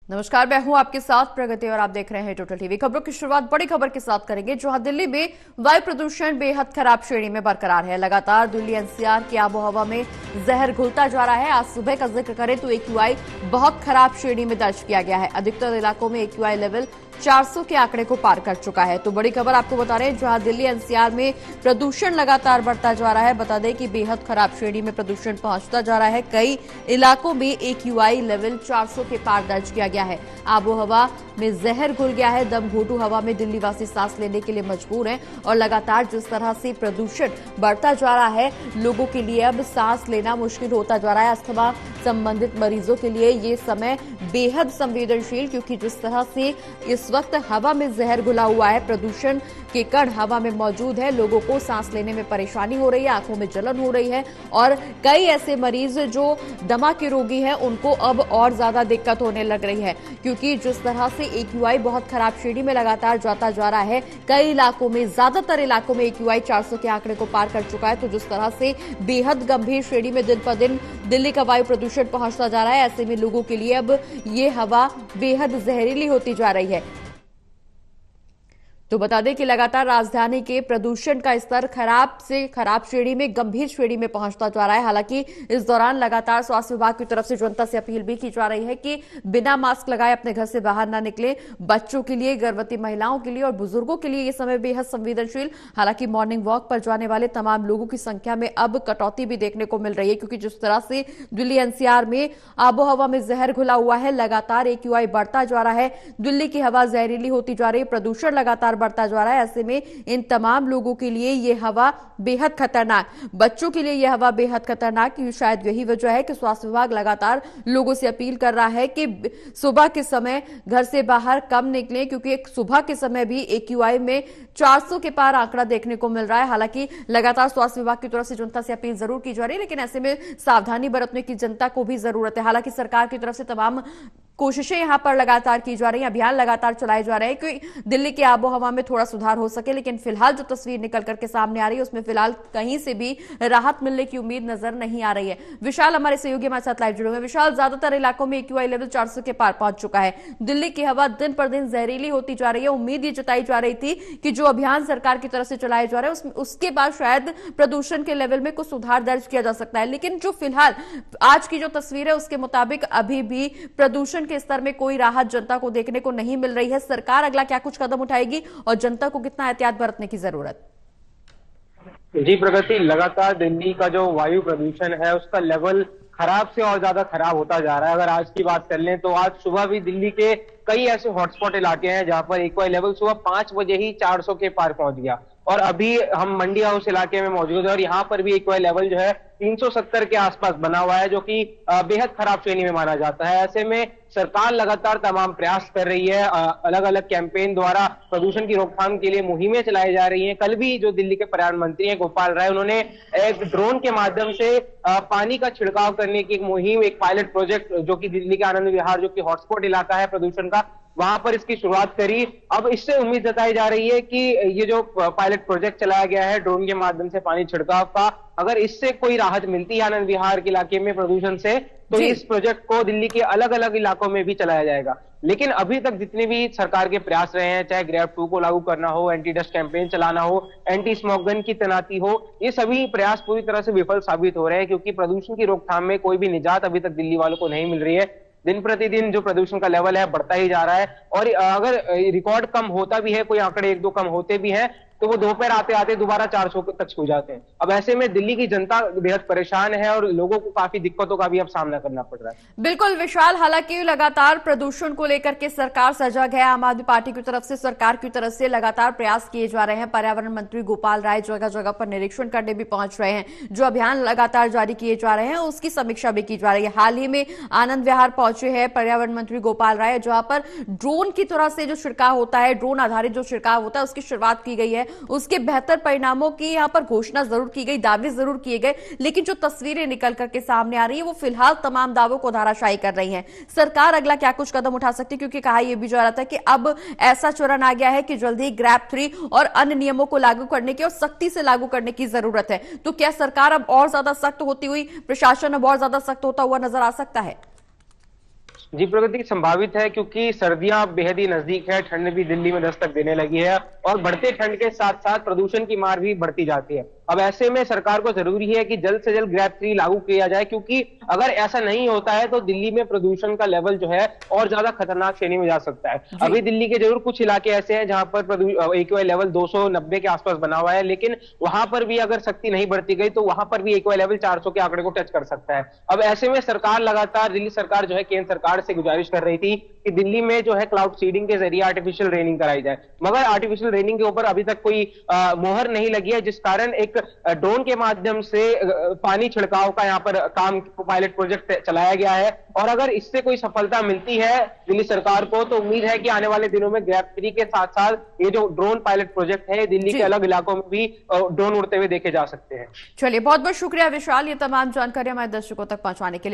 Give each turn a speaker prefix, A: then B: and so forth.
A: नमस्कार, मैं हूं आपके साथ प्रगति और आप देख रहे हैं टोटल टीवी। खबरों की शुरुआत बड़ी खबर के साथ करेंगे, जहां दिल्ली में वायु प्रदूषण बेहद खराब श्रेणी में बरकरार है। लगातार दिल्ली एनसीआर की आबोहवा में जहर घुलता जा रहा है। आज सुबह का जिक्र करें तो एक्यूआई बहुत खराब श्रेणी में दर्ज किया गया है। अधिकतर इलाकों में एक्यूआई लेवल 400 के आंकड़े को पार कर चुका है। तो बड़ी खबर आपको बता रहे हैं, जहां दिल्ली एनसीआर में प्रदूषण लगातार बढ़ता जा रहा है। बता दें कि बेहद खराब श्रेणी में प्रदूषण पहुंचता जा रहा है। कई इलाकों में एक्यूआई लेवल 400 के पार दर्ज किया गया है। आबोहवा में जहर घुल गया है। दम घोटू हवा में दिल्ली वासी सांस लेने के लिए मजबूर हैं और लगातार जिस तरह से प्रदूषण बढ़ता जा रहा है, लोगों के लिए अब सांस लेना मुश्किल होता जा रहा है। अस्थमा संबंधित मरीजों के लिए ये समय बेहद संवेदनशील, क्योंकि जिस तरह से इस वक्त हवा में जहर घुला हुआ है, प्रदूषण के कण हवा में मौजूद है, लोगों को सांस लेने में परेशानी हो रही है, आंखों में जलन हो रही है और कई ऐसे मरीज जो दमा के रोगी हैं, उनको अब और ज्यादा दिक्कत होने लग रही है, क्योंकि जिस तरह से एक्यूआई बहुत खराब श्रेणी में लगातार जाता जा रहा है। कई इलाकों में, ज्यादातर इलाकों में एक्यूआई 400 के आंकड़े को पार कर चुका है। तो जिस तरह से बेहद गंभीर श्रेणी में दिन पर दिन दिल्ली का वायु प्रदूषण पहुंचता जा रहा है, ऐसे में लोगों के लिए अब ये हवा बेहद जहरीली होती जा रही है। तो बता दें कि लगातार राजधानी के प्रदूषण का स्तर खराब से खराब श्रेणी में गंभीर श्रेणी में पहुंचता जा रहा है। हालांकि इस दौरान लगातार स्वास्थ्य विभाग की तरफ से जनता से अपील भी की जा रही है कि बिना मास्क लगाए अपने घर से बाहर न निकले। बच्चों के लिए, गर्भवती महिलाओं के लिए और बुजुर्गों के लिए ये समय बेहद संवेदनशील। हालांकि मॉर्निंग वॉक पर जाने वाले तमाम लोगों की संख्या में अब कटौती भी देखने को मिल रही है, क्योंकि जिस तरह से दिल्ली एनसीआर में आबोहवा में जहर घुला हुआ है, लगातार एक्यूआई बढ़ता जा रहा है, दिल्ली की हवा जहरीली होती जा रही है, प्रदूषण लगातार बढ़ता जा रहा है। ऐसे में इन तमाम लोगों के लिए यह हवा बेहद खतरनाक, बच्चों के लिए यह हवा बेहद खतरनाक, क्योंकि शायद यही वजह है कि स्वास्थ्य विभाग लगातार लोगों से अपील कर रहा है कि सुबह के समय घर से बाहर कम निकलें, क्योंकि सुबह के समय भी एक्यूआई में 400 के पार आंकड़ा देखने को मिल रहा है। हालांकि लगातार स्वास्थ्य विभाग की तरफ से जनता से अपील जरूर की जा रही है, लेकिन ऐसे में सावधानी बरतने की जनता को भी जरूरत है। हालांकि सरकार की तरफ से तमाम कोशिशें यहां पर लगातार की जा रही हैं, अभियान लगातार चलाए जा रहे हैं कि दिल्ली की आबोहवा में थोड़ा सुधार हो सके। लेकिन फिलहाल जो तस्वीर निकल करके सामने आ रही है, उसमें फिलहाल कहीं से भी राहत मिलने की उम्मीद नजर नहीं आ रही है। विशाल हमारे सहयोगी हमारे साथ लाइव जुड़े हुए। विशाल, ज्यादातर इलाकों में एक्यूआई लेवल 400 के पार पहुंच चुका है। दिल्ली की हवा दिन पर दिन जहरीली होती जा रही है। उम्मीद ये जताई जा रही थी कि जो अभियान सरकार की तरफ से चलाए जा रहे हैं, उसके बाद शायद प्रदूषण के लेवल में कुछ सुधार दर्ज किया जा सकता है। लेकिन जो फिलहाल आज की जो तस्वीर है, उसके मुताबिक अभी भी प्रदूषण के स्तर में कोई राहत जनता को देखने को नहीं मिल रही है। सरकार अगला क्या कुछ कदम उठाएगी और जनता को कितना एहतियात बरतने की जरूरत?
B: जी प्रगति, लगातार दिल्ली का जो वायु प्रदूषण है उसका लेवल खराब से और ज्यादा खराब होता जा रहा है। अगर आज की बात कर लें तो आज सुबह भी दिल्ली के कई ऐसे हॉटस्पॉट इलाके हैं जहां पर एक्यूआई लेवल सुबह 5 बजे ही 400 के पार पहुंच गया। और अभी हम मंडी हाउस इलाके में मौजूद है और यहाँ पर भी एक्यूआई लेवल जो है 370 के आसपास बना हुआ है, जो कि बेहद खराब श्रेणी में माना जाता है। ऐसे में सरकार लगातार तमाम प्रयास कर रही है, अलग अलग कैंपेन द्वारा प्रदूषण की रोकथाम के लिए मुहिमें चलाई जा रही हैं। कल भी जो दिल्ली के पर्यावरण मंत्री हैं गोपाल राय, उन्होंने एक ड्रोन के माध्यम से पानी का छिड़काव करने की एक मुहिम, एक पायलट प्रोजेक्ट जो कि दिल्ली के आनंद विहार, जो कि हॉटस्पॉट इलाका है प्रदूषण का, वहां पर इसकी शुरुआत करी। अब इससे उम्मीद जताई जा रही है कि ये जो पायलट प्रोजेक्ट चलाया गया है ड्रोन के माध्यम से पानी छिड़काव का, अगर इससे कोई राहत मिलती है आनंद विहार के इलाके में प्रदूषण से, तो इस प्रोजेक्ट को दिल्ली के अलग अलग इलाकों में भी चलाया जाएगा। लेकिन अभी तक जितने भी सरकार के प्रयास रहे हैं, चाहे ग्रेड 2 को लागू करना हो, एंटी डस्ट कैंपेन चलाना हो, एंटी स्मोक गन की तैनाती हो, ये सभी प्रयास पूरी तरह से विफल साबित हो रहे हैं, क्योंकि प्रदूषण की रोकथाम में कोई भी निजात अभी तक दिल्ली वालों को नहीं मिल रही है। दिन प्रतिदिन जो प्रदूषण का लेवल है बढ़ता ही जा रहा है और अगर रिकॉर्ड कम होता भी है, कोई आंकड़े 1-2 कम होते भी हैं, तो वो दोपहर आते आते दोबारा 400 तक छू जाते हैं। अब ऐसे में दिल्ली की जनता बेहद परेशान है और लोगों को काफी दिक्कतों का भी अब सामना करना पड़ रहा है।
A: बिल्कुल विशाल, हालांकि लगातार प्रदूषण को लेकर के सरकार सजग है। आम आदमी पार्टी की तरफ से, सरकार की तरफ से लगातार प्रयास किए जा रहे हैं। पर्यावरण मंत्री गोपाल राय जगह जगह पर निरीक्षण करने भी पहुंच रहे हैं। जो अभियान लगातार जारी किए जा रहे हैं उसकी समीक्षा भी की जा रही है। हाल ही में आनंद विहार पहुंचे हैं पर्यावरण मंत्री गोपाल राय, जहां पर ड्रोन की तरह से जो छिड़काव होता है, ड्रोन आधारित जो छिड़काव होता है, उसकी शुरुआत की गई है। उसके बेहतर परिणामों की यहां पर घोषणा जरूर की गई, दावे जरूर किए गए, लेकिन जो तस्वीरें निकल करके सामने आ रही है वो फिलहाल तमाम दावों को धराशायी कर रही हैं। सरकार अगला क्या कुछ कदम उठा सकती है, क्योंकि कहा यह भी जा रहा था कि अब ऐसा चरण आ गया है कि जल्द ही ग्रैब 3 और अन्य नियमों को लागू करने की और सख्ती से लागू करने की जरूरत है। तो क्या सरकार अब और ज्यादा सख्त होती हुई, प्रशासन अब और ज्यादा सख्त होता हुआ नजर आ सकता है?
B: जी प्रगति संभावित है, क्योंकि सर्दियां बेहद ही नजदीक है, ठंड भी दिल्ली में दस्तक देने लगी है और बढ़ते ठंड के साथ साथ प्रदूषण की मार भी बढ़ती जाती है। अब ऐसे में सरकार को जरूरी है कि जल्द से जल्द ग्रैब 3 लागू किया जाए, क्योंकि अगर ऐसा नहीं होता है तो दिल्ली में प्रदूषण का लेवल जो है और ज्यादा खतरनाक श्रेणी में जा सकता है। अभी दिल्ली के जरूर कुछ इलाके ऐसे हैं जहां पर एक्यूआई लेवल 290 के आसपास बना हुआ है, लेकिन वहां पर भी अगर सख्ती नहीं बढ़ती गई तो वहां पर भी एक्यूआई लेवल 400 के आंकड़े को टच कर सकता है। अब ऐसे में सरकार लगातार, दिल्ली सरकार जो है केंद्र सरकार से गुजारिश कर रही थी कि दिल्ली में जो है क्लाउड सीडिंग के जरिए आर्टिफिशियल रेनिंग कराई जाए, मगर आर्टिफिशियल रेनिंग के ऊपर अभी तक कोई मोहर नहीं लगी है, जिस कारण एक ड्रोन के माध्यम से पानी छिड़काव का यहाँ पर काम, पायलट प्रोजेक्ट चलाया गया है। और अगर इससे कोई सफलता मिलती है दिल्ली सरकार को तो उम्मीद है कि आने वाले दिनों में ग्रैब 3 के साथ साथ ये जो ड्रोन पायलट प्रोजेक्ट है दिल्ली के अलग इलाकों में भी ड्रोन उड़ते हुए देखे जा सकते हैं।
A: चलिए, बहुत बहुत शुक्रिया विशाल, ये तमाम जानकारी हमारे दर्शकों तक पहुंचाने के लिए।